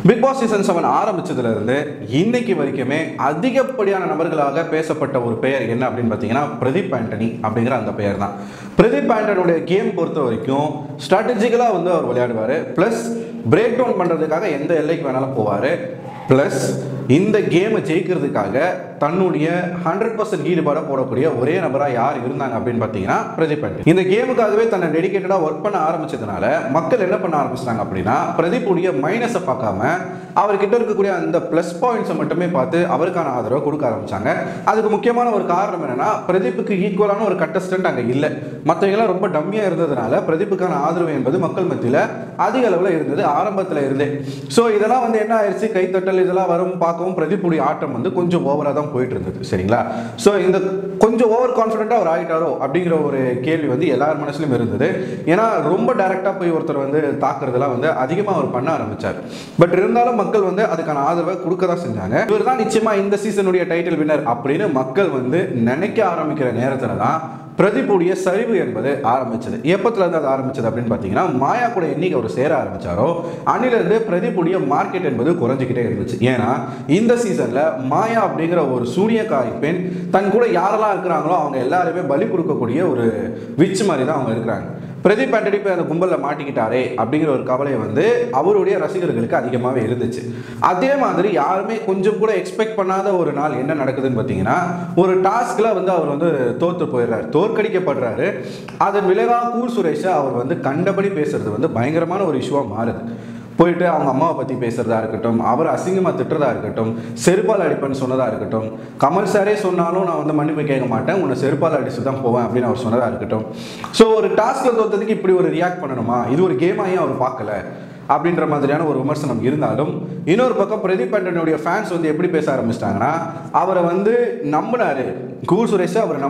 Big Boss season 7 ஆரம்பிச்சதுல இருந்து இன்னைக்கு வரைக்குமே அதிகப்படியான நபர்களாக பேசப்பட்ட ஒரு பெயர் என்ன அப்படின்னு பார்த்தீங்கன்னா பிரதீப் ஆண்டனி அப்படிங்கிற அந்த பெயர் தான். பிரதீப் ஆண்டனியோட கேம் பொறுத்த வரைக்கும் ஸ்ட்ராட்டஜிக்கலாக வந்து அவர் விளையாடுவார், ப்ளஸ் பிரேக் டவுன் பண்ணுறதுக்காக எந்த எல்லைக்கு வேணாலும் போவார், ப்ளஸ் இந்த கேமை ஜெயிக்கிறதுக்காக தன்னுடைய 100% ஈடுபாட போடக்கூடிய ஒரே நபராக யார் இருந்தாங்க அப்படின்னு பார்த்தீங்கன்னா பிரதீப் ஆண்டனி. இந்த கேமுக்காகவே தன்னை டெடிகேட்டடாக ஒர்க் பண்ண ஆரம்பிச்சதுனால மக்கள் என்ன பண்ண ஆரம்பிச்சிட்டாங்க அப்படின்னா பிரதீப்புடைய மைனஸை பார்க்காம அவர்கிட்ட இருக்கக்கூடிய அந்த ப்ளஸ் பாயிண்ட்ஸை மட்டுமே பார்த்து அவருக்கான ஆதரவை கொடுக்க ஆரம்பிச்சாங்க. அதுக்கு முக்கியமான ஒரு காரணம் என்னன்னா பிரதீப்புக்கு ஈக்குவலான ஒரு கண்டஸ்டன்ட் அங்கே இல்லை. மற்றவங்களாம் ரொம்ப டம்மியாக இருந்ததுனால பிரதீப்புக்கான ஆதரவு என்பது மக்கள் மத்தியில் அதிக அளவில் இருந்தது ஆரம்பத்தில் இருந்தே. ஸோ இதெல்லாம் வந்து என்ன ஆயிடுச்சு, கைத்தட்டல் இதெல்லாம் வரும் பார்க்கவும் பிரதீப்புடைய ஆட்டம் வந்து கொஞ்சம் ஓவராக தான் போயிட்டு இருந்தது. சரிங்களா? ஸோ இந்த கொஞ்சம் ஓவர் கான்ஃபிடென்ட்டாக அவர் ஆகிட்டாரோ அப்படிங்கிற ஒரு கேள்வி வந்து எல்லார் மனசுலையும் இருந்தது. ஏன்னா ரொம்ப டைரெக்டாக போய் ஒருத்தர் வந்து தாக்குறதுலாம் வந்து அதிகமாக அவர் பண்ண ஆரம்பித்தார். பட் இருந்தாலும் மக்கள் வந்து அதுக்கான ஆதரவை கொடுக்க தான் செஞ்சாங்க. இவர் தான் நிச்சயமாக இந்த சீசனுடைய டைட்டில் வின்னர் அப்படின்னு மக்கள் வந்து நினைக்க ஆரம்பிக்கிற நேரத்தில் தான் பிரதீப்புடைய சரிவு என்பது ஆரம்பிச்சது. எப்பத்துலேருந்து அது ஆரம்பிச்சது அப்படின்னு பார்த்தீங்கன்னா மாயா கூட என்னைக்கு அவர் சேர ஆரம்பித்தாரோ அன்னிலிருந்து பிரதீப்புடைய மார்க்கெட் என்பது குறைஞ்சிக்கிட்டே இருந்துச்சு. ஏன்னா இந்த சீசனில் மாயா அப்படிங்கிற ஒரு சூனியக்காரி பெண் தன் கூட யாரெல்லாம் இருக்கிறாங்களோ அவங்க எல்லாருமே பலி கொடுக்கக்கூடிய ஒரு விச் மாதிரி தான் அவங்க இருக்கிறாங்க. பிரதீப் ஆண்டனி போய் அந்த கும்பலில் மாட்டிக்கிட்டாரே அப்படிங்கிற ஒரு கவலை வந்து அவருடைய ரசிகர்களுக்கு அதிகமாகவே இருந்துச்சு. அதே மாதிரி யாருமே கொஞ்சம் கூட எக்ஸ்பெக்ட் பண்ணாத ஒரு நாள் என்ன நடக்குதுன்னு பார்த்தீங்கன்னா ஒரு டாஸ்கில் வந்து அவர் வந்து தோற்று போயிடுறாரு, தோற்கடிக்கப்படுறாரு. அதன் விளைவாக கூர் சுரேஷை அவர் வந்து கண்டபடி பேசுறது வந்து பயங்கரமான ஒரு இஷ்யூவாக மாறுது. போயிட்டு அவங்க அம்மாவை பற்றி பேசுகிறதா இருக்கட்டும், அவர் அசிங்கமாக திட்டுறதா இருக்கட்டும், செருப்பால் அடிப்பேன்னு சொன்னதாக இருக்கட்டும், கமல் சாரே சொன்னாலும் நான் வந்து மன்னிப்பு கேட்க மாட்டேன், உன்னை செருப்பால் அடிச்சு தான் போவேன் அப்படின்னு அவர் சொன்னதாக இருக்கட்டும். ஸோ ஒரு டாஸ்கில் தோற்றதுக்கு இப்படி ஒரு ரியாக்ட் பண்ணணுமா, இது ஒரு கேமாயே அவர் பார்க்கல அப்படின்ற மாதிரியான ஒரு விமர்சனம் இருந்தாலும் இன்னொரு பக்கம் பிரதீப் ஆண்டனியோடைய ஃபேன்ஸ் வந்து எப்படி பேச ஆரம்பிச்சிட்டாங்கன்னா அவரை வந்து நம்பினாரு கூல் சுரேஷை, அவர்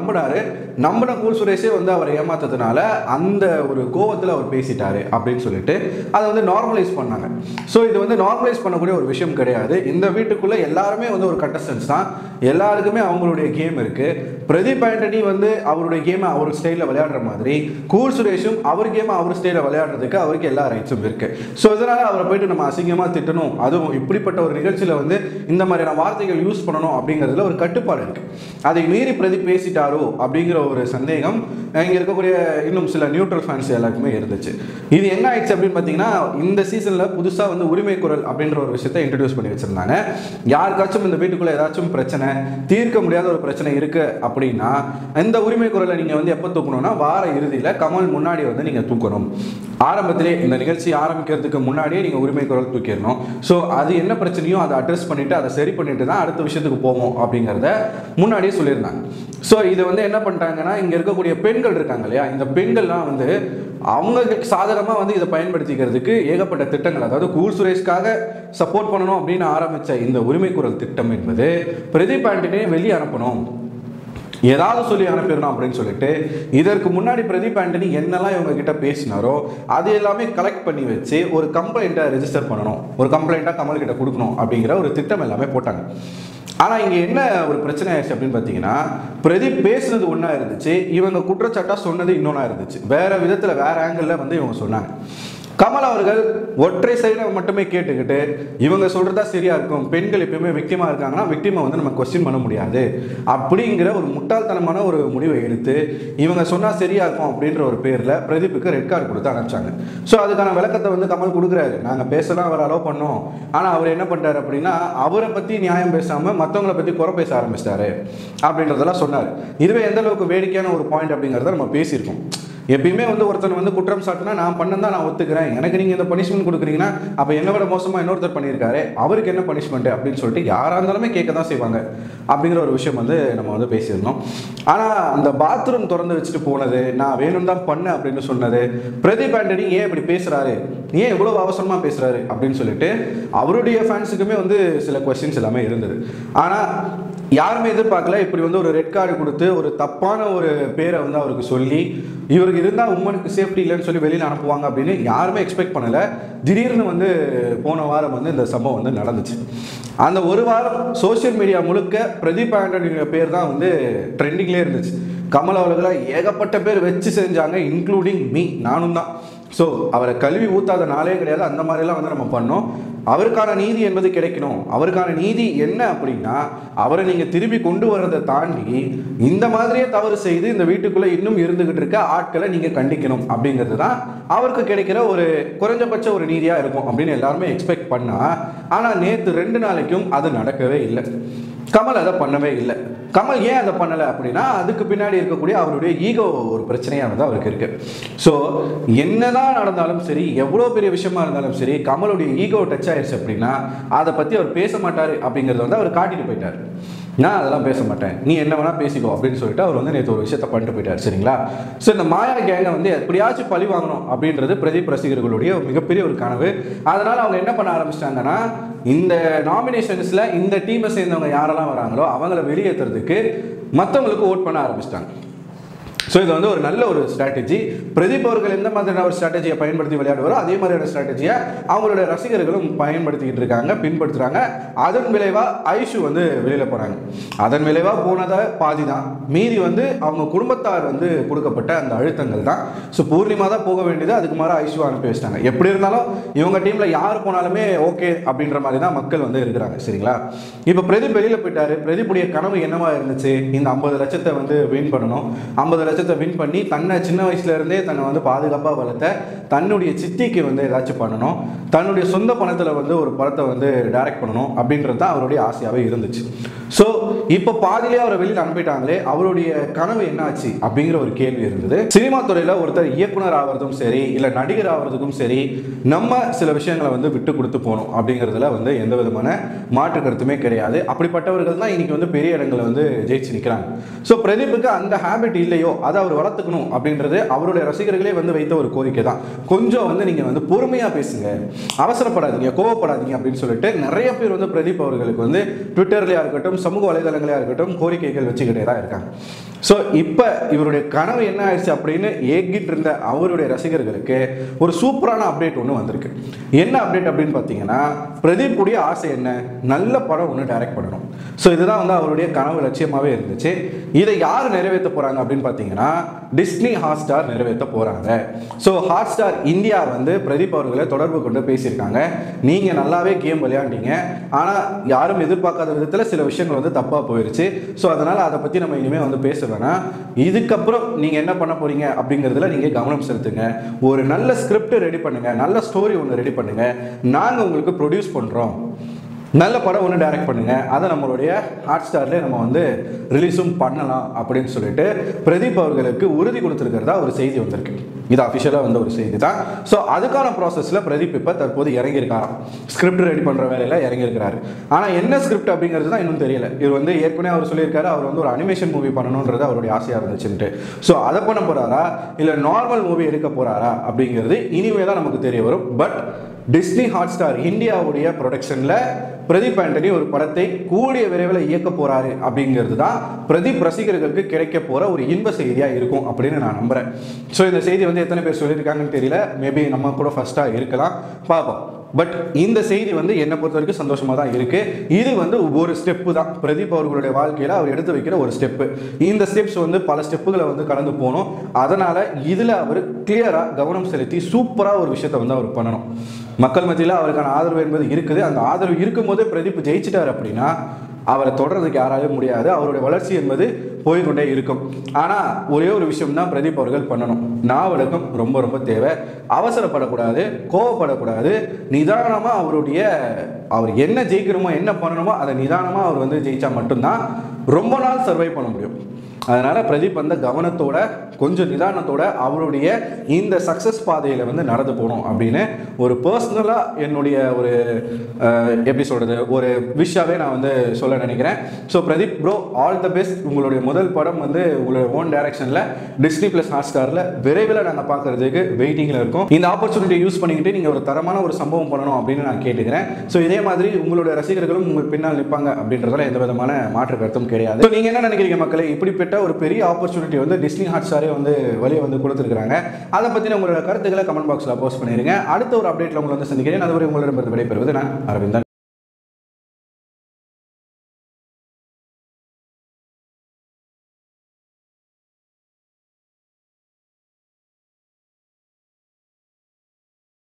நம்பின கூல் சுரேஷே வந்து அவரை ஏமாத்ததுனால அந்த ஒரு கோவத்தில் அவர் பேசிட்டாரு அப்படின்னு சொல்லிட்டு அதை வந்து நார்மலைஸ் பண்ணாங்க. ஸோ இது வந்து நார்மலைஸ் பண்ணக்கூடிய ஒரு விஷயம் கிடையாது. இந்த வீட்டுக்குள்ளே எல்லாருமே வந்து ஒரு கண்டஸ்டன்ஸ் தான், எல்லாருக்குமே அவங்களுடைய கேம் இருக்குது. பிரதீப் ஆண்டனி வந்து அவருடைய கேமை அவர் ஸ்டைலில் விளையாடுற மாதிரி கூல் சுரேஷும் அவர் கேமை அவர் ஸ்டைலில் விளையாடுறதுக்கு அவருக்கு எல்லா ரைட்ஸும் இருக்குது. ஸோ இதனால் அவரை போயிட்டு நம்ம அசிங்கமாக திட்டணும், அதுவும் இப்படிப்பட்ட ஒரு நிகழ்ச்சியில் வந்து இந்த மாதிரியான வார்த்தைகள் யூஸ் பண்ணணும் அப்படிங்கிறதுல ஒரு கட்டுப்பாடு இருக்குது. அதை மீறி பிரதீப் பேசிட்டாரோ அப்படிங்கிற ஒரு சந்தேகம் இங்கே இருக்கக்கூடிய இன்னும் சில நியூட்ரல் ஃபேன்ஸ் எல்லாருக்குமே இருந்துச்சு. இது என்ன ஆயிடுச்சு அப்படின்னு பார்த்தீங்கன்னா இந்த சீசனில் புதுசாக வந்து உரிமை குரல் அப்படின்ற ஒரு விஷயத்தை இன்ட்ரடியூஸ் பண்ணி வச்சுருந்தாங்க. யாருக்காச்சும் இந்த வீட்டுக்குள்ளே ஏதாச்சும் பிரச்சனை, தீர்க்க முடியாத ஒரு பிரச்சனை இருக்குது அப்படின்னா இந்த உரிமை குரலை நீங்கள் வந்து எப்போ தூக்கணும்னா வார இறுதியில் கமல் முன்னாடி வந்து நீங்கள் தூக்கணும். ஆரம்பத்திலே இந்த நிகழ்ச்சி ஆரம்பிக்கிறதுக்கு முன்னாடியே நீங்கள் உரிமை குரல் தூக்கிடணும். ஸோ அது என்ன பிரச்சனையோ அதை அட்ரஸ் பண்ணிவிட்டு அதை சரி பண்ணிட்டு தான் அடுத்த விஷயத்துக்கு போவோம் அப்படிங்கிறத முன்னாடியே சொல்லியிருந்தாங்க. ஸோ இது வந்து என்ன பண்ணிட்டாங்கன்னா இங்கே இருக்கக்கூடிய பெண்கள் இருக்காங்க இல்லையா, இந்த பெண்கள்லாம் வந்து அவங்களுக்கு சாதகமாக வந்து இதை பயன்படுத்திக்கிறதுக்கு ஏகப்பட்ட திட்டங்கள், அதாவது கூல் சுரேஷ்காக சப்போர்ட் பண்ணணும் அப்படின்னு ஆரம்பித்த இந்த உரிமை குரல் திட்டம் என்பது பிரதீப் ஆண்டனியை வெளியே அனுப்பணும், ஏதாவது சொல்லி அனுப்பிடணும் அப்படின்னு சொல்லிட்டு இதற்கு முன்னாடி பிரதீப் ஆண்டனி என்னெல்லாம் இவங்க கிட்ட பேசினாரோ அது எல்லாமே கலெக்ட் பண்ணி வச்சு ஒரு கம்ப்ளைண்ட்டை ரெஜிஸ்டர் பண்ணணும், ஒரு கம்ப்ளைண்ட்டாக கமல் கிட்ட கொடுக்கணும் அப்படிங்கிற ஒரு திட்டம் எல்லாமே போட்டாங்க. ஆனால் இங்கே என்ன ஒரு பிரச்சனை ஆயிடுச்சு அப்படின்னு பார்த்தீங்கன்னா பிரதீப் பேசுனது ஒன்றா இருந்துச்சு, இவங்க குற்றச்சாட்டாக சொன்னது இன்னொன்றா இருந்துச்சு. வேறு விதத்தில் வேறு ஆங்கிளில் வந்து இவங்க சொன்னாங்க. கமல் அவர்கள் ஒற்றை சைடை மட்டுமே கேட்டுக்கிட்டு இவங்க சொல்கிறதா சரியாக இருக்கும், பெண்கள் எப்பயுமே விக்டிமாக இருக்காங்கன்னா விக்டிமை வந்து நம்ம கொஸ்டின் பண்ண முடியாது அப்படிங்கிற ஒரு முட்டாள்தனமான ஒரு முடிவை எடுத்து இவங்க சொன்னால் சரியாக இருக்கும் அப்படின்ற ஒரு பேரில் பிரதீப்புக்கு ரெட் கார்டு கொடுத்து அனுப்பிச்சாங்க. ஸோ அதுக்கான விளக்கத்தை வந்து கமல் கொடுக்குறாரு, நாங்கள் பேசலாம் அவர் அலோவ் பண்ணோம், ஆனால் அவர் என்ன பண்ணிட்டார் அப்படின்னா அவரை பற்றி நியாயம் பேசாமல் மற்றவங்களை பற்றி குறை பேச ஆரம்பிச்சிட்டாரு அப்படின்றதெல்லாம் சொன்னார். இதுவே எந்த அளவுக்கு வேடிக்கையான ஒரு பாயிண்ட் அப்படிங்கிறத நம்ம பேசியிருக்கோம். எப்பயுமே வந்து ஒருத்தன் வந்து குற்றம் சாட்டினா நான் பண்ணதான் நான் ஒத்துக்கிறேன், எனக்கு நீங்கள் இந்த பனிஷ்மெண்ட் கொடுக்குறீங்கன்னா அப்போ என்னை விட மோசமாக இன்னொருத்தர் பண்ணியிருக்காரு, அவருக்கு என்ன பனிஷ்மெண்ட்டு அப்படின்னு சொல்லிட்டு யாராக இருந்தாலுமே கேட்க தான் செய்வாங்க அப்படிங்கிற ஒரு விஷயம் வந்து நம்ம வந்து பேசியிருந்தோம். ஆனால் அந்த பாத்ரூம் திறந்து வச்சுட்டு போனது, நான் வேணும் தான் பண்ணேன் அப்படின்னு சொன்னது, பிரதீப் ஆண்டனி ஏன் இப்படி பேசுகிறாரு, ஏன் இவ்வளோ அவசரமாக பேசுகிறாரு அப்படின்னு சொல்லிட்டு அவருடைய ஃபேன்ஸுக்குமே வந்து சில கொஸ்டின்ஸ் எல்லாமே இருந்தது. ஆனால் யாருமே எதிர்பார்க்கல இப்படி வந்து ஒரு ரெட் கார்டு கொடுத்து ஒரு தப்பான ஒரு பேரை வந்து அவருக்கு சொல்லி இவருக்கு இருந்தால் உமனுக்கு சேஃப்டி இல்லைன்னு சொல்லி வெளியில் அனுப்புவாங்க அப்படின்னு யாருமே எக்ஸ்பெக்ட் பண்ணலை. திடீர்னு வந்து போன வாரம் வந்து இந்த சம்பவம் வந்து நடந்துச்சு. அந்த ஒரு வாரம் சோசியல் மீடியா முழுக்க பிரதீப் ஆண்டனியோட பேர் தான் வந்து ட்ரெண்டிங்லேயே இருந்துச்சு. கமல் அவர்களை ஏகப்பட்ட பேர் வச்சு செஞ்சாங்க, இன்க்ளூடிங் மீ, நானும் தான். ஸோ அவரை கல்வி ஊத்தாத நாளே கிடையாது. அந்த மாதிரிலாம் வந்து நம்ம பண்ணோம். அவருக்கான நீதி என்பது கிடைக்கணும். அவருக்கான நீதி என்ன அப்படின்னா, அவரை நீங்கள் திருப்பி கொண்டு வர்றதை தாண்டி இந்த மாதிரியே தவறு செய்து இந்த வீட்டுக்குள்ளே இன்னும் இருந்துகிட்டு இருக்க ஆட்களை நீங்கள் கண்டிக்கணும் அப்படிங்கிறது தான் அவருக்கு கிடைக்கிற ஒரு குறைஞ்சபட்ச ஒரு நீதியாக இருக்கும் அப்படின்னு எல்லாருமே எக்ஸ்பெக்ட் பண்ணா. ஆனால் நேற்று 2 நாளைக்கும் அது நடக்கவே இல்லை. கமல் அதை பண்ணவே இல்லை. கமல் ஏன் அதை பண்ணலை அப்படின்னா, அதுக்கு பின்னாடி இருக்கக்கூடிய அவருடைய ஈகோ ஒரு பிரச்சனையானது அவருக்கு இருக்கு. ஸோ என்னதான் நடந்தாலும் சரி, எவ்வளோ பெரிய விஷயமா இருந்தாலும் சரி, கமலுடைய ஈகோ டச் ஆயிடுச்சு அப்படின்னா அதை பற்றி அவர் பேச மாட்டார் அப்படிங்கிறத வந்து அவர் காட்டிட்டு போயிட்டார். நான் அதெல்லாம் பேச மாட்டேன், நீ என்ன வேணா பேசிக்கோ அப்படின்னு சொல்லிட்டு அவர் வந்து நேற்று ஒரு விஷயத்தை பண்ணிட்டு போயிட்டார். சரிங்களா? ஸோ இந்த மாயா கேங்கை வந்து எப்படியாச்சும் பழி வாங்கணும் அப்படின்றது பிரதீப் ரசிகர்களுடைய மிகப்பெரிய ஒரு கனவு. அதனால அவங்க என்ன பண்ண ஆரம்பிச்சிட்டாங்கன்னா, இந்த நாமினேஷன்ஸில் இந்த டீமை சேர்ந்தவங்க யாரெல்லாம் வராங்களோ அவங்கள வெளியேற்றுறதுக்கு மற்றவங்களுக்கு ஓட் பண்ண ஆரம்பிச்சிட்டாங்க. ஸோ இது வந்து ஒரு நல்ல ஒரு ஸ்ட்ராட்டஜி. பிரதீப் அவர்கள் எந்த மாதிரியான ஒரு ஸ்ட்ராட்டஜியை பயன்படுத்தி விளையாடுவாரோ அதே மாதிரியான ஸ்ட்ராட்டஜியை அவங்களுடைய ரசிகர்களும் பயன்படுத்திக்கிட்டு இருக்காங்க, பின்பற்றுறாங்க. அதன் விளைவாக ஐஷு வந்து வெளியில் போகிறாங்க. அதன் விளைவாக போனதை பாதி தான், மீதி வந்து அவங்க குடும்பத்தார் வந்து கொடுக்கப்பட்ட அந்த அழுத்தங்கள் தான். ஸோ பூர்ணிமா தான் போக வேண்டியது, அதுக்கு மாதிரி ஐஷு அனுப்பி வச்சிட்டாங்க. எப்படி இருந்தாலும் இவங்க டீமில் யார் போனாலுமே ஓகே அப்படின்ற மாதிரி தான் மக்கள் வந்து இருக்கிறாங்க. சரிங்களா? இப்போ பிரதீப் வெளியில் போயிட்டாரு. பிரதீப்புடைய கனவு என்னவா இருந்துச்சு? இந்த 50 லட்சத்தை வந்து வின் பண்ணணும். 50 லட்சத்தை வின் பண்ணி தன்னை சின்ன வயசுல இருந்தே தன்னை வந்து பாதுகாப்பாக வளர்த்த தன்னுடைய சித்திக்கு வந்து ஏதாச்சும் பண்ணணும், தன்னுடைய சொந்த பணத்தில் வந்து ஒரு படத்தை வந்து டைரக்ட் பண்ணணும் அப்படின்றது தான் அவருடைய ஆசையாகவே இருந்துச்சு. ஸோ இப்போ பாதியிலே அவரை வெளியில் அனுப்பிட்டாங்களே, அவருடைய கனவு என்ன ஆச்சு அப்படிங்கிற ஒரு கேள்வி இருந்தது. சினிமா துறையில் ஒருத்தர் இயக்குனர் ஆகிறதும் சரி, இல்லை நடிகர் ஆகிறதுக்கும் சரி, நம்ம சில விஷயங்களை வந்து விட்டு கொடுத்து போகணும் அப்படிங்கிறதுல வந்து எந்த விதமான மாற்று கருத்துமே கிடையாது. அப்படிப்பட்டவர்கள் தான் இன்னைக்கு வந்து பெரிய இடங்களை வந்து ஜெயிச்சு நிற்கிறாங்க. ஸோ பிரதீப்புக்கு அந்த ஹேபிட் இல்லையோ, அதை அவர் வளர்த்துக்கணும் அப்படின்றது அவருடைய ரசிகர்களே வந்து வைத்த ஒரு கோரிக்கை தான். கொஞ்சம் வந்து நீங்கள் வந்து பொறுமையாக பேசுங்க, அவசரப்படாதீங்க, கோவப்படாதீங்க அப்படின்னு சொல்லிட்டு நிறைய பேர் வந்து பிரதீப் அவர்களுக்கு வந்து ட்விட்டர்லையா இருக்கட்டும், சமூக வலைதளங்களையா இருக்கட்டும் கோரிக்கைகள் வச்சுக்கிட்டே தான் இருக்காங்க. ஸோ இப்போ இவருடைய கனவு என்ன ஆயிடுச்சு அப்படின்னு ஏகிட்டு இருந்த அவருடைய ரசிகர்களுக்கு ஒரு சூப்பரான அப்டேட் ஒன்று வந்திருக்கு. என்ன அப்டேட் அப்படின்னு பார்த்தீங்கன்னா, பிரதீப் உடைய ஆசை என்ன? நல்ல படம் ஒன்று டைரக்ட் பண்ணணும். ஸோ இதுதான் வந்து அவருடைய கனவு லட்சியமாகவே இருந்துச்சு. இதை யார் நிறைவேற்ற போகிறாங்க அப்படின்னு பார்த்தீங்கன்னா, டிஸ்னி ஹாட்ஸ்டார் நிறைவேற்ற போகிறாங்க. ஸோ ஹாட்ஸ்டார் இந்தியா வந்து பிரதீப் அவர்களை தொடர்பு கொண்டு பேசியிருக்காங்க. நீங்கள் நல்லாவே கேம் விளையாண்டீங்க, ஆனால் யாரும் எதிர்பார்க்காத விதத்தில் சில விஷயங்கள் வந்து தப்பாக போயிடுச்சு. ஸோ அதனால் அதை பற்றி நம்ம இனிமேல் வந்து பேச வேணாம். இதுக்கப்புறம் நீங்கள் என்ன பண்ண போகிறீங்க அப்படிங்கிறதுல நீங்கள் கவனம் செலுத்துங்க. ஒரு நல்ல ஸ்கிரிப்ட் ரெடி பண்ணுங்கள், நல்ல ஸ்டோரி ஒன்று ரெடி பண்ணுங்கள், நாங்கள் உங்களுக்கு ப்ரொடியூஸ் பண்ணுறோம், நல்ல படம் ஒன்று டைரக்ட் பண்ணுங்கள், அதை நம்மளுடைய ஹாட்ஸ்டார்லேயே நம்ம வந்து ரிலீஸும் பண்ணலாம் அப்படின்னு சொல்லிட்டு பிரதீப் அவர்களுக்கு உறுதி கொடுத்துருக்கிறதா ஒரு செய்தி வந்திருக்கு. இது அஃபிஷியலாக வந்த ஒரு செய்தி தான். ஸோ அதுக்கான ப்ராசஸில் பிரதீப் இப்போ தற்போது இறங்கியிருக்காராம். ஸ்கிரிப்ட் ரெடி பண்ணுற வேலையில் இறங்கியிருக்கிறாரு. ஆனால் என்ன ஸ்கிரிப்ட் அப்படிங்கிறது தான் இன்னும் தெரியல. இது வந்து ஏற்கனவே அவர் சொல்லியிருக்காரு, அவர் வந்து ஒரு அனிமேஷன் மூவி பண்ணணுன்றது அவருடைய ஆசையாக இருந்துச்சுன்ட்டு. ஸோ அதை பண்ண போகிறாரா இல்லை நார்மல் மூவி எடுக்க போகிறாரா அப்படிங்கிறது இனிமே தான் நமக்கு தெரிய வரும். பட் டிஸ்னி ஹாட்ஸ்டார் இந்தியாவுடைய ப்ரொடக்ஷனில் பிரதீப் ஆண்டனி ஒரு படத்தை கூடிய விரைவில் இயக்க போகிறாரு அப்படிங்கிறது தான் பிரதீப் ரசிகர்களுக்கு கிடைக்க போகிற ஒரு இன்ப செய்தியாக இருக்கும் அப்படின்னு நான் நம்புகிறேன். ஸோ இந்த செய்தி வந்து எத்தனை பேர் சொல்லியிருக்காங்கன்னு தெரியல, மேபி நம்ம கூட ஃபஸ்ட்டாக இருக்கலாம், பார்ப்போம். பட் இந்த செய்தி வந்து என்னை பொறுத்த வரைக்கும் சந்தோஷமாக தான் இருக்குது. இது வந்து ஒரு ஸ்டெப்பு தான் பிரதீப் அவர்களுடைய வாழ்க்கையில் அவர் எடுத்து வைக்கிற ஒரு ஸ்டெப்பு. இந்த ஸ்டெப்ஸ் வந்து பல ஸ்டெப்புகளை வந்து கடந்து போகணும். அதனால் இதில் அவர் கிளியராக கவனம் செலுத்தி சூப்பராக ஒரு விஷயத்தை வந்து அவர் பண்ணணும். மக்கள் மத்தியில் அவருக்கான ஆதரவு என்பது இருக்குது. அந்த ஆதரவு இருக்கும்போதே பிரதீப் ஜெயிச்சிட்டார் அப்படின்னா அவரை தொடர்றதுக்கு யாராலும் முடியாது. அவருடைய வளர்ச்சி என்பது போய்கொண்டே இருக்கும். ஆனால் ஒரே ஒரு விஷயம் தான் பிரதீப் அவர்கள் பண்ணணும். நாவடக்கம் ரொம்ப ரொம்ப தேவை. அவசரப்படக்கூடாது, கோவப்படக்கூடாது. நிதானமாக அவர் என்ன ஜெயிக்கணுமோ என்ன பண்ணணுமோ அதை நிதானமாக அவர் வந்து ஜெயிச்சா மட்டும்தான் ரொம்ப நாள் சர்வை பண்ண முடியும். அதனால் பிரதீப் அந்த கவனத்தோட கொஞ்சம் நிதானத்தோட அவருடைய இந்த சக்ஸஸ் பாதையில் வந்து நடந்து போகணும் அப்படின்னு ஒரு பர்சனலாக என்னுடைய ஒரு எப்படி சொல்கிறது ஒரு விஷயாவே நான் வந்து சொல்ல நினைக்கிறேன். So Pradeep bro, all the best. உங்களுடைய முதல் படம் வந்து உங்களுடைய ஓன் டைரக்ஷனில் டிஸ்னி ப்ளஸ் ஹாட்ஸ்டாரில் விரைவில் நாங்கள் பார்க்குறதுக்கு வெயிட்டிங்கில் இருக்கோம். இந்த ஆப்பர்ச்சுனிட்டியை யூஸ் பண்ணிக்கிட்டு நீங்கள் ஒரு தரமான ஒரு சம்பவம் பண்ணணும் அப்படின்னு நான் கேட்டுக்கிறேன். ஸோ இதே மாதிரி உங்களுடைய ரசிகர்களும் உங்கள் பின்னால் நிற்பாங்க அப்படின்றதுல எந்த விதமான மாற்று கருத்தும் கிடையாது. ஸோ நீங்கள் என்ன நினைக்கிறீங்க மக்களே? இப்படிப்பட்ட ஒரு பெரிய ஆப்பர்ச்சுனிட்டி வந்து டிஸ்னி ஹாட்ஸ்டாரே வந்து வெளியே வந்து கொடுத்துருக்காங்க. அதை பற்றின உங்களோட கருத்துக்களை கமெண்ட் பாக்ஸில் போஸ்ட் பண்ணிடுங்க. அடுத்த ஒரு அப்டேட்டில் உங்களை வந்து சந்திக்கிறேன். அதுவரை உங்களிடமிருந்து விடைபெறுவது நான் அரவிந்தன்.